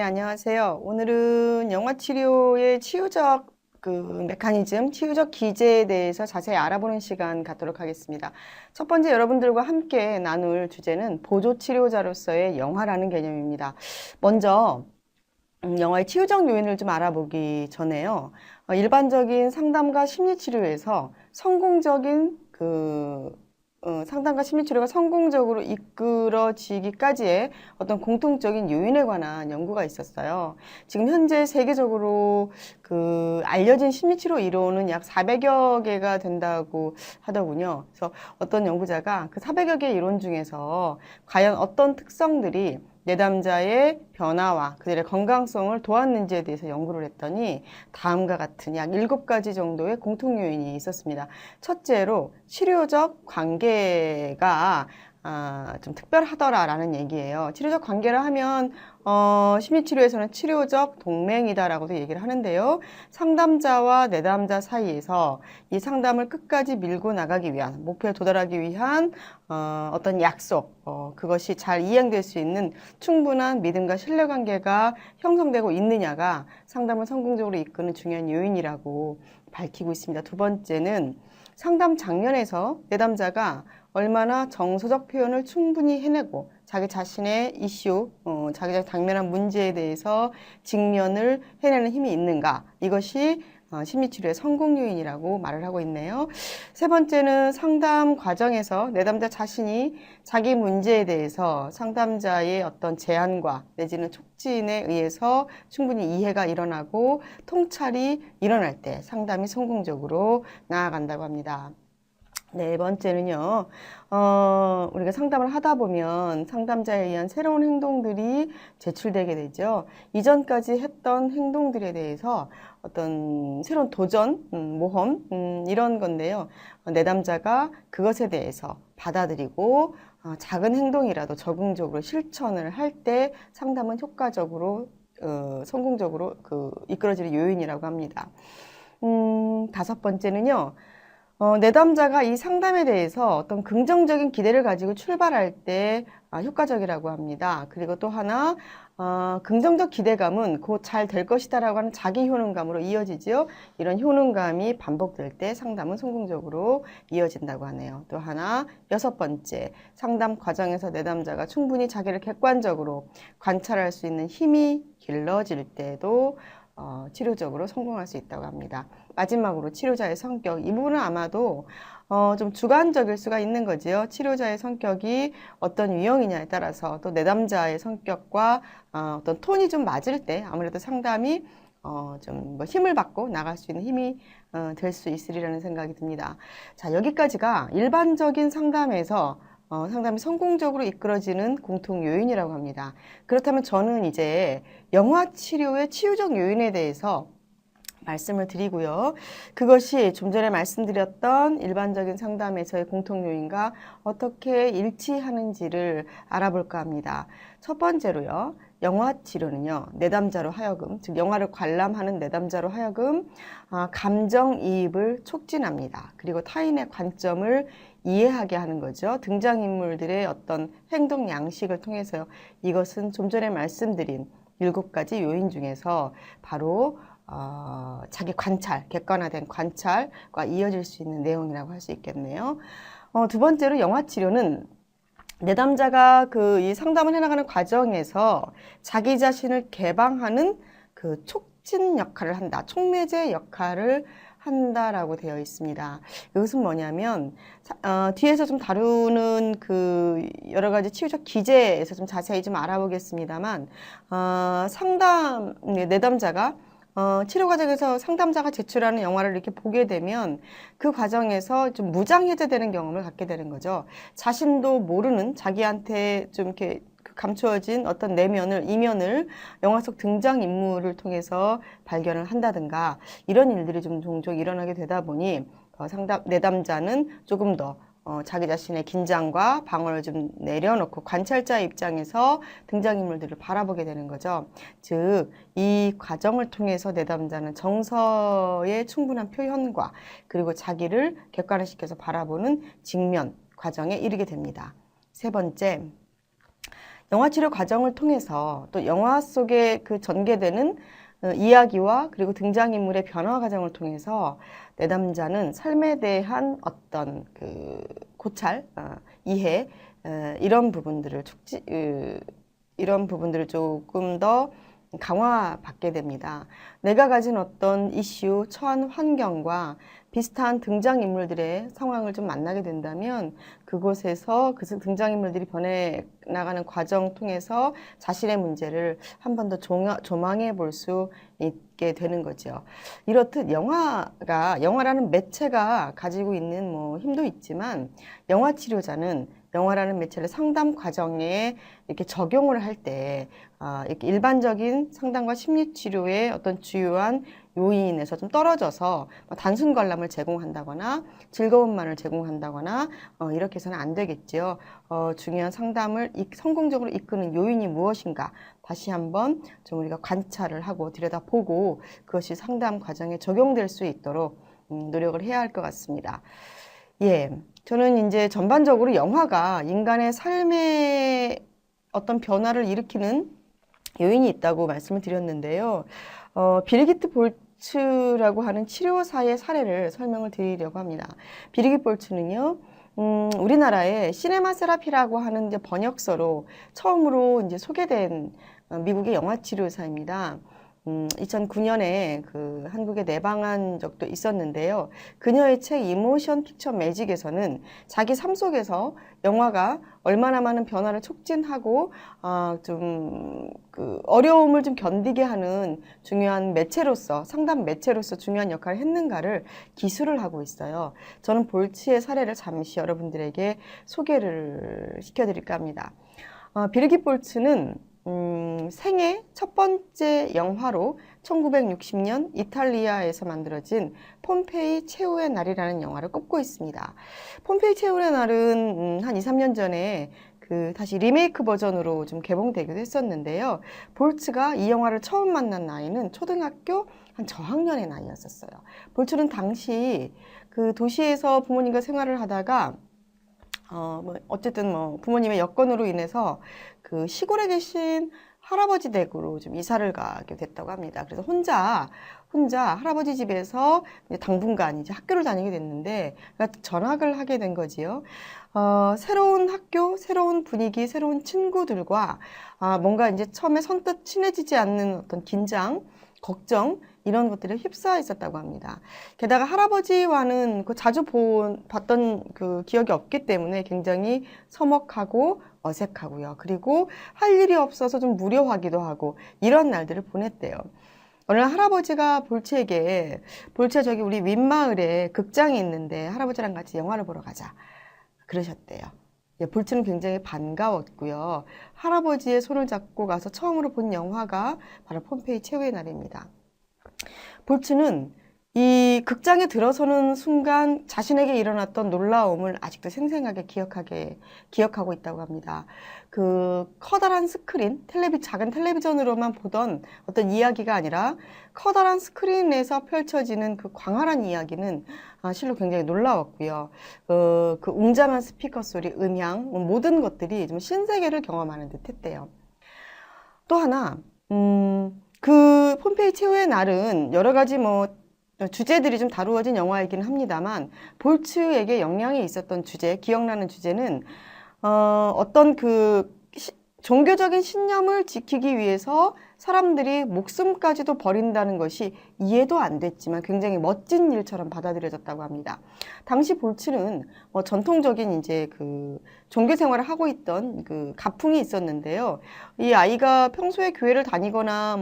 안녕하세요. 오늘은 영화 치료의 치유적 메커니즘, 치유적 기제에 대해서 자세히 알아보는 시간 갖도록 하겠습니다. 첫 번째 여러분들과 함께 나눌 주제는 보조 치료자로서의 영화라는 개념입니다. 먼저 영화의 치유적 요인을 좀 알아보기 전에요. 일반적인 상담과 심리치료에서 성공적인 상담과 심리치료가 성공적으로 이끌어지기까지의 어떤 공통적인 요인에 관한 연구가 있었어요. 지금 현재 세계적으로 알려진 심리치료 이론은 약 400여 개가 된다고 하더군요. 그래서 어떤 연구자가 그 400여 개 이론 중에서 과연 어떤 특성들이 내담자의 변화와 그들의 건강성을 도왔는지에 대해서 연구를 했더니 다음과 같은 약 7가지 정도의 공통 요인이 있었습니다. 첫째로 치료적 관계가 좀 특별하더라라는 얘기예요. 치료적 관계를 하면 심리치료에서는 치료적 동맹이다라고도 얘기를 하는데요. 상담자와 내담자 사이에서 이 상담을 끝까지 밀고 나가기 위한, 목표에 도달하기 위한 어떤 약속, 그것이 잘 이행될 수 있는 충분한 믿음과 신뢰관계가 형성되고 있느냐가 상담을 성공적으로 이끄는 중요한 요인이라고 밝히고 있습니다. 두 번째는 상담 장면에서 내담자가 얼마나 정서적 표현을 충분히 해내고 자기 자신의 이슈, 자기 자신의 당면한 문제에 대해서 직면을 해내는 힘이 있는가, 이것이 심리치료의 성공 요인이라고 말을 하고 있네요. 세 번째는 상담 과정에서 내담자 자신이 자기 문제에 대해서 상담자의 어떤 제안과 내지는 촉진에 의해서 충분히 이해가 일어나고 통찰이 일어날 때 상담이 성공적으로 나아간다고 합니다. 네 번째는요, 우리가 상담을 하다 보면 상담자에 의한 새로운 행동들이 제출되게 되죠. 이전까지 했던 행동들에 대해서 어떤 새로운 도전, 모험, 이런 건데요. 내담자가 그것에 대해서 받아들이고 작은 행동이라도 적응적으로 실천을 할 때 상담은 효과적으로, 성공적으로 이끌어지는 요인이라고 합니다. 다섯 번째는요. 내담자가 이 상담에 대해서 어떤 긍정적인 기대를 가지고 출발할 때 효과적이라고 합니다. 그리고 또 하나, 긍정적 기대감은 곧 잘 될 것이다라고 하는 자기 효능감으로 이어지지요. 이런 효능감이 반복될 때 상담은 성공적으로 이어진다고 하네요. 또 하나, 여섯 번째, 상담 과정에서 내담자가 충분히 자기를 객관적으로 관찰할 수 있는 힘이 길러질 때도 치료적으로 성공할 수 있다고 합니다. 마지막으로 치료자의 성격, 이 부분은 아마도 좀 주관적일 수가 있는 거지요. 치료자의 성격이 어떤 유형이냐에 따라서 또 내담자의 성격과 어떤 톤이 좀 맞을 때 아무래도 상담이 좀 힘을 받고 나갈 수 있는 힘이 될 수 있으리라는 생각이 듭니다. 자, 여기까지가 일반적인 상담에서 상담이 성공적으로 이끌어지는 공통 요인이라고 합니다. 그렇다면 저는 이제 영화 치료의 치유적 요인에 대해서 말씀을 드리고요. 그것이 좀 전에 말씀드렸던 일반적인 상담에서의 공통 요인과 어떻게 일치하는지를 알아볼까 합니다. 첫 번째로요. 영화 치료는요. 내담자로 하여금, 즉 영화를 관람하는 내담자로 하여금 감정이입을 促진합니다. 그리고 타인의 관점을 이해하게 하는 거죠. 등장인물들의 어떤 행동 양식을 통해서요. 이것은 좀 전에 말씀드린 7가지 요인 중에서 바로 자기 관찰, 객관화된 관찰과 이어질 수 있는 내용이라고 할 수 있겠네요. 두 번째로 영화 치료는 내담자가 이 상담을 해나가는 과정에서 자기 자신을 개방하는 촉진 역할을 한다. 촉매제 역할을 한다라고 되어 있습니다. 이것은 뭐냐면 뒤에서 좀 다루는 여러 가지 치유적 기제에서 좀 자세히 좀 알아보겠습니다만 내담자가 치료 과정에서 상담자가 제출하는 영화를 이렇게 보게 되면 그 과정에서 좀 무장해제되는 경험을 갖게 되는 거죠. 자신도 모르는 자기한테 좀 이렇게 감추어진 어떤 이면을 영화 속 등장인물을 통해서 발견을 한다든가 이런 일들이 좀 종종 일어나게 되다 보니 내담자는 조금 더 자기 자신의 긴장과 방어를 좀 내려놓고 관찰자의 입장에서 등장인물들을 바라보게 되는 거죠. 즉, 이 과정을 통해서 내담자는 정서의 충분한 표현과 그리고 자기를 객관화시켜서 바라보는 직면 과정에 이르게 됩니다. 세 번째, 영화 치료 과정을 통해서 또 영화 속에 그 전개되는 이야기와 그리고 등장인물의 변화 과정을 통해서 내담자는 삶에 대한 어떤 그 고찰, 이해, 이런 부분들을 이런 부분들을 조금 더 강화받게 됩니다. 내가 가진 어떤 이슈, 처한 환경과 비슷한 등장인물들의 상황을 좀 만나게 된다면 그곳에서 그 등장인물들이 변해나가는 과정 통해서 자신의 문제를 한 번 더 조망해 볼 수 있게 되는 거죠. 이렇듯 영화라는 매체가 가지고 있는 뭐 힘도 있지만 영화 치료자는 영화라는 매체를 상담 과정에 이렇게 적용을 할 때 이렇게 일반적인 상담과 심리치료의 어떤 주요한 요인에서 좀 떨어져서 단순 관람을 제공한다거나 즐거움만을 제공한다거나 이렇게 해서는 안 되겠지요. 중요한 상담을 성공적으로 이끄는 요인이 무엇인가 다시 한번 좀 우리가 관찰을 하고 들여다보고 그것이 상담 과정에 적용될 수 있도록 노력을 해야 할 것 같습니다. 예, 저는 이제 전반적으로 영화가 인간의 삶에 어떤 변화를 일으키는 요인이 있다고 말씀을 드렸는데요. 비리기트 볼츠라고 하는 치료사의 사례를 설명을 드리려고 합니다. 비리기트 볼츠는요, 우리나라의 시네마 세라피라고 하는 이제 번역서로 처음으로 이제 소개된 미국의 영화 치료사입니다. 2009년에 그 한국에 내방한 적도 있었는데요. 그녀의 책 이모션 픽처 매직에서는 자기 삶 속에서 영화가 얼마나 많은 변화를 촉진하고 좀 그 어려움을 좀 견디게 하는 중요한 매체로서 상담 매체로서 중요한 역할을 했는가를 기술을 하고 있어요. 저는 볼츠의 사례를 잠시 여러분들에게 소개를 시켜드릴까 합니다. 비르깃 볼츠는 생애 첫 번째 영화로 1960년 이탈리아에서 만들어진 폼페이 최후의 날이라는 영화를 꼽고 있습니다. 폼페이 최후의 날은 한 2, 3년 전에 다시 리메이크 버전으로 좀 개봉되기도 했었는데요. 볼츠가 이 영화를 처음 만난 나이는 초등학교 한 저학년의 나이였었어요. 볼츠는 당시 그 도시에서 부모님과 생활을 하다가 어쨌든 부모님의 여건으로 인해서 그 시골에 계신 할아버지 댁으로 좀 이사를 가게 됐다고 합니다. 그래서 혼자 할아버지 집에서 이제 당분간 이제 학교를 다니게 됐는데, 그러니까 전학을 하게 된 거지요. 새로운 학교, 새로운 분위기, 새로운 친구들과 뭔가 이제 처음에 선뜻 친해지지 않는 어떤 긴장, 걱정, 이런 것들에 휩싸여 있었다고 합니다. 게다가 할아버지와는 자주 봤던 그 기억이 없기 때문에 굉장히 서먹하고 어색하고요. 그리고 할 일이 없어서 좀 무료하기도 하고 이런 날들을 보냈대요. 어느 날 할아버지가 볼츠에게 저기 우리 윗마을에 극장이 있는데 할아버지랑 같이 영화를 보러 가자 그러셨대요. 예, 볼츠는 굉장히 반가웠고요. 할아버지의 손을 잡고 가서 처음으로 본 영화가 바로 폼페이 최후의 날입니다. 볼츠는 이 극장에 들어서는 순간 자신에게 일어났던 놀라움을 아직도 생생하게 기억하고 있다고 합니다. 그 커다란 스크린, 작은 텔레비전으로만 보던 어떤 이야기가 아니라 커다란 스크린에서 펼쳐지는 그 광활한 이야기는 실로 굉장히 놀라웠고요. 그 웅장한 스피커 소리, 음향, 모든 것들이 좀 신세계를 경험하는 듯 했대요. 또 하나, 그 폼페이 최후의 날은 여러 가지 주제들이 좀 다루어진 영화이긴 합니다만, 볼츠에게 영향이 있었던 기억나는 주제는, 어떤 종교적인 신념을 지키기 위해서 사람들이 목숨까지도 버린다는 것이 이해도 안 됐지만 굉장히 멋진 일처럼 받아들여졌다고 합니다. 당시 볼츠는 전통적인 이제 그 종교 생활을 하고 있던 그 가풍이 있었는데요. 이 아이가 평소에 교회를 다니거나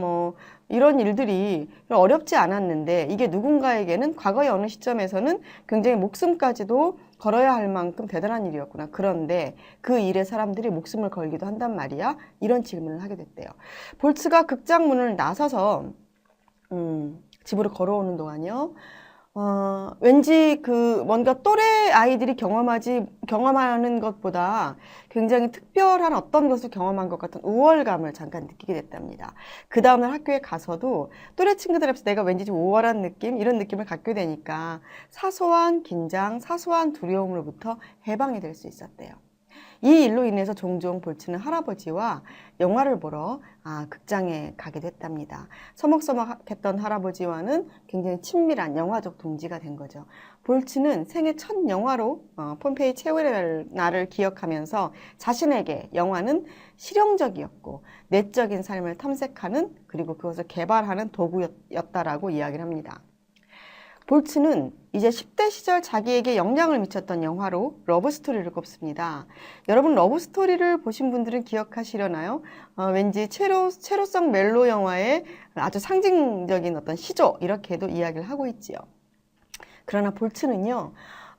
이런 일들이 어렵지 않았는데 이게 누군가에게는 과거의 어느 시점에서는 굉장히 목숨까지도 걸어야 할 만큼 대단한 일이었구나. 그런데 그 일에 사람들이 목숨을 걸기도 한단 말이야. 이런 질문을 하게 됐대요. 볼츠가 극장 문을 나서서 집으로 걸어오는 동안요. 왠지 뭔가 또래 아이들이 경험하는 것보다 굉장히 특별한 어떤 것을 경험한 것 같은 우월감을 잠깐 느끼게 됐답니다. 그 다음날 학교에 가서도 또래 친구들 앞에서 내가 왠지 좀 우월한 느낌, 이런 느낌을 갖게 되니까 사소한 긴장, 사소한 두려움으로부터 해방이 될 수 있었대요. 이 일로 인해서 종종 볼츠는 할아버지와 영화를 보러 극장에 가게 됐답니다. 서먹서먹했던 할아버지와는 굉장히 친밀한 영화적 동지가 된 거죠. 볼츠는 생애 첫 영화로 폼페이 최후의 날을 기억하면서 자신에게 영화는 실용적이었고 내적인 삶을 탐색하는 그리고 그것을 개발하는 도구였다라고 이야기를 합니다. 볼츠는 이제 10대 시절 자기에게 영향을 미쳤던 영화로 러브스토리를 꼽습니다. 여러분 러브스토리를 보신 분들은 기억하시려나요? 왠지 체로성 멜로 영화의 아주 상징적인 어떤 시조 이렇게도 이야기를 하고 있지요. 그러나 볼츠는요.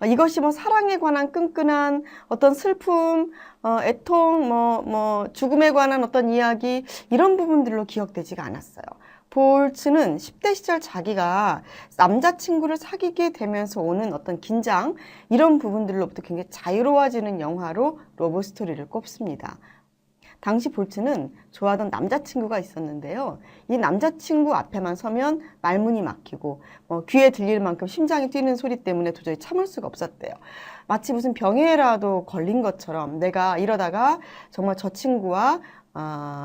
이것이 뭐 사랑에 관한 끈끈한 어떤 슬픔, 애통, 죽음에 관한 어떤 이야기 이런 부분들로 기억되지가 않았어요. 볼츠는 10대 시절 자기가 남자친구를 사귀게 되면서 오는 어떤 긴장 이런 부분들로부터 굉장히 자유로워지는 영화로 러브스토리를 꼽습니다. 당시 볼츠는 좋아하던 남자친구가 있었는데요. 이 남자친구 앞에만 서면 말문이 막히고 귀에 들릴 만큼 심장이 뛰는 소리 때문에 도저히 참을 수가 없었대요. 마치 무슨 병에라도 걸린 것처럼 내가 이러다가 정말 저 친구와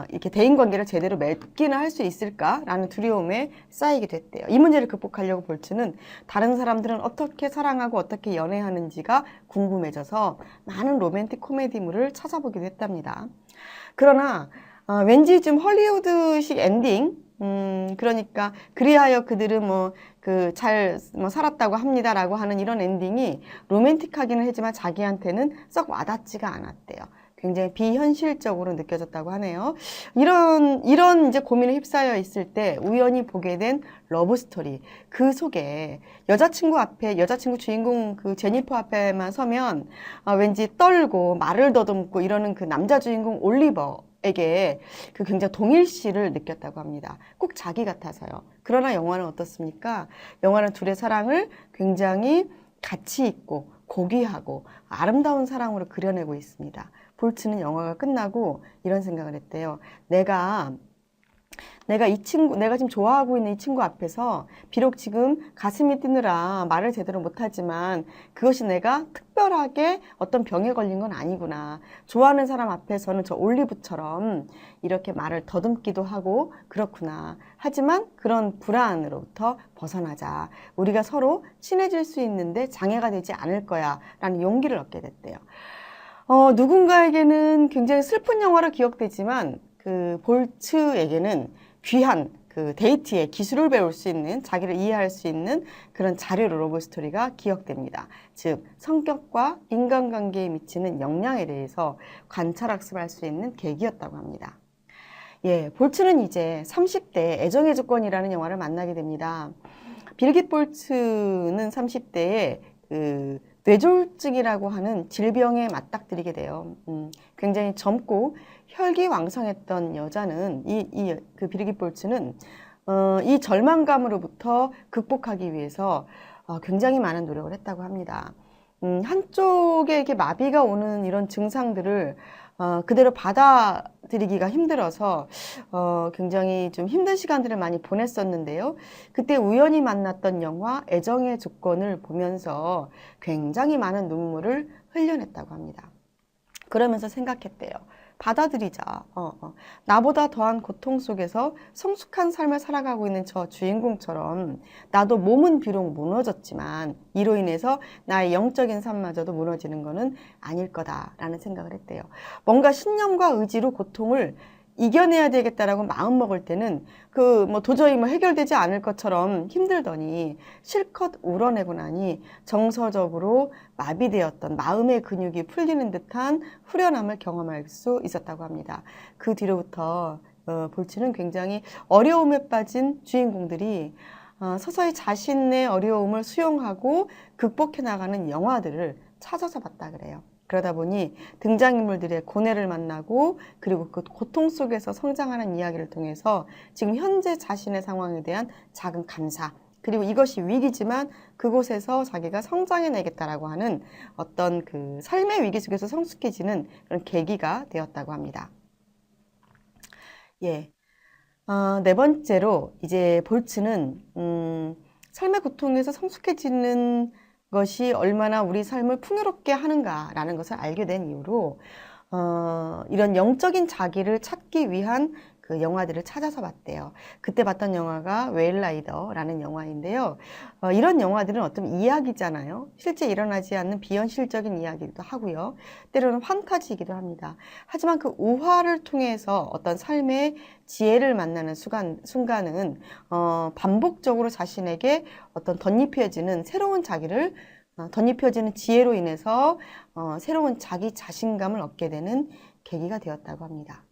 이렇게 대인관계를 제대로 맺기는 할 수 있을까라는 두려움에 쌓이게 됐대요. 이 문제를 극복하려고 볼츠는 다른 사람들은 어떻게 사랑하고 어떻게 연애하는지가 궁금해져서 많은 로맨틱 코미디물을 찾아보기도 했답니다. 그러나 왠지 좀 헐리우드식 엔딩, 그러니까 그리하여 그들은 잘 살았다고 합니다라고 하는 이런 엔딩이 로맨틱하기는 하지만 자기한테는 썩 와닿지가 않았대요. 굉장히 비현실적으로 느껴졌다고 하네요. 이런 이제 고민에 휩싸여 있을 때 우연히 보게 된 러브스토리. 그 속에 여자친구 주인공 그 제니퍼 앞에만 서면 왠지 떨고 말을 더듬고 이러는 그 남자 주인공 올리버에게 그 굉장히 동일시를 느꼈다고 합니다. 꼭 자기 같아서요. 그러나 영화는 어떻습니까? 영화는 둘의 사랑을 굉장히 가치 있고 고귀하고 아름다운 사랑으로 그려내고 있습니다. 볼츠는 영화가 끝나고 이런 생각을 했대요. 내가 지금 좋아하고 있는 이 친구 앞에서 비록 지금 가슴이 뛰느라 말을 제대로 못하지만 그것이 내가 특별하게 어떤 병에 걸린 건 아니구나. 좋아하는 사람 앞에서는 저 올리브처럼 이렇게 말을 더듬기도 하고 그렇구나. 하지만 그런 불안으로부터 벗어나자. 우리가 서로 친해질 수 있는데 장애가 되지 않을 거야. 라는 용기를 얻게 됐대요. 누군가에게는 굉장히 슬픈 영화로 기억되지만 그 볼츠에게는 귀한 그 데이트의 기술을 배울 수 있는 자기를 이해할 수 있는 그런 자료로 러브스토리가 기억됩니다. 즉 성격과 인간관계에 미치는 영향에 대해서 관찰학습할 수 있는 계기였다고 합니다. 예, 볼츠는 이제 30대 애정의 조건이라는 영화를 만나게 됩니다. 비르깃 볼츠는 30대에 그 뇌졸중이라고 하는 질병에 맞닥뜨리게 돼요. 굉장히 젊고 혈기왕성했던 여자는 그 비르깃 볼츠는 이 절망감으로부터 극복하기 위해서 굉장히 많은 노력을 했다고 합니다. 한쪽에 이렇게 마비가 오는 이런 증상들을 그대로 받아들이기가 힘들어서 굉장히 좀 힘든 시간들을 많이 보냈었는데요. 그때 우연히 만났던 영화 애정의 조건을 보면서 굉장히 많은 눈물을 흘려냈다고 합니다. 그러면서 생각했대요. 받아들이자. 나보다 더한 고통 속에서 성숙한 삶을 살아가고 있는 저 주인공처럼 나도 몸은 비록 무너졌지만 이로 인해서 나의 영적인 삶마저도 무너지는 것은 아닐 거다라는 생각을 했대요. 뭔가 신념과 의지로 고통을 이겨내야 되겠다라고 마음먹을 때는 도저히 해결되지 않을 것처럼 힘들더니 실컷 울어내고 나니 정서적으로 마비되었던 마음의 근육이 풀리는 듯한 후련함을 경험할 수 있었다고 합니다. 그 뒤로부터 볼츠는 굉장히 어려움에 빠진 주인공들이 서서히 자신의 어려움을 수용하고 극복해 나가는 영화들을 찾아서 봤다 그래요. 그러다 보니 등장인물들의 고뇌를 만나고 그리고 그 고통 속에서 성장하는 이야기를 통해서 지금 현재 자신의 상황에 대한 작은 감사 그리고 이것이 위기지만 그곳에서 자기가 성장해내겠다라고 하는 어떤 그 삶의 위기 속에서 성숙해지는 그런 계기가 되었다고 합니다. 예. 네 번째로 이제 볼츠는 삶의 고통에서 성숙해지는 것이 얼마나 우리 삶을 풍요롭게 하는가라는 것을 알게 된 이후로 이런 영적인 자기를 찾기 위한 그 영화들을 찾아서 봤대요. 그때 봤던 영화가 웨일라이더라는 영화인데요. 이런 영화들은 어떤 이야기잖아요. 실제 일어나지 않는 비현실적인 이야기도 하고요. 때로는 판타지이기도 합니다. 하지만 그 우화를 통해서 어떤 삶의 지혜를 만나는 순간은 반복적으로 자신에게 어떤 덧입혀지는 새로운 자기를 덧입혀지는 지혜로 인해서 새로운 자기 자신감을 얻게 되는 계기가 되었다고 합니다.